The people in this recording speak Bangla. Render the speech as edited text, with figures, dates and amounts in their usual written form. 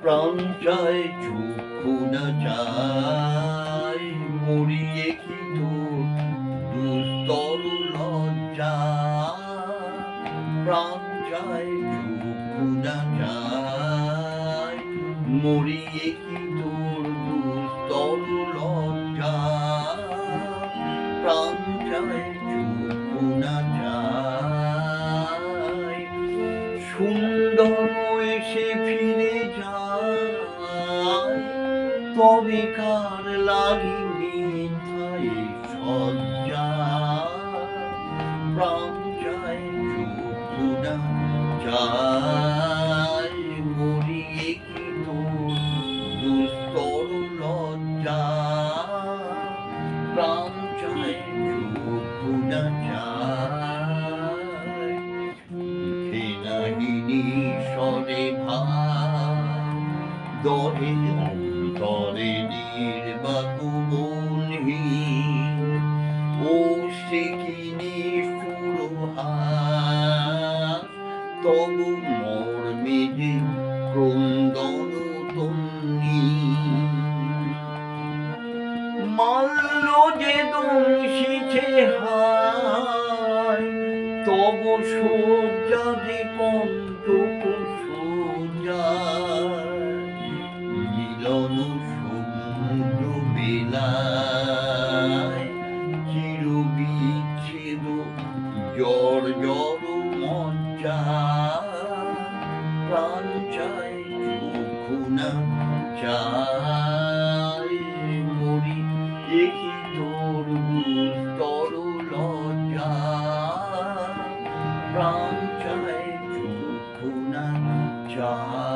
প্রাণ চায় চক্ষু না চায় মরিয়ে কি তোর দুস্তর লজ্জা প্রাণ চায় চক্ষু না চায় মরিয়ে কি তোর দুস্তর লজ্জা প্রাণ চায় চক্ষু না চায় সুন্দর এসে ফিরে যায় তবে কার লাগি মিথায় সজ্জা প্রাণ চায় চক্ষু না চায় মরিয়ে কি তোর দুস্তর লজ্জা প্রাণ চায় চক্ষু না চায় ঘৃণাহীনী স্বরে ভাব দহে অন্তরে নির্বাকুমহীন ও সে কি নিষ্ঠুর হাস তবু মর্মে যে ক্রন্দন তন্নি মাল্য যে দংশিছে হায় তব সজ্জা যে কণ্টক সোজা মিলন সমুদ্র বেলায় চিরবিচ্ছেদ জ্বর জ্বর মজ্জা প্রাণ চায় চক্ষু না চায় মরি দেখি তোর দুস্তর লজ্জা প্রাণ চায় চক্ষু না চায়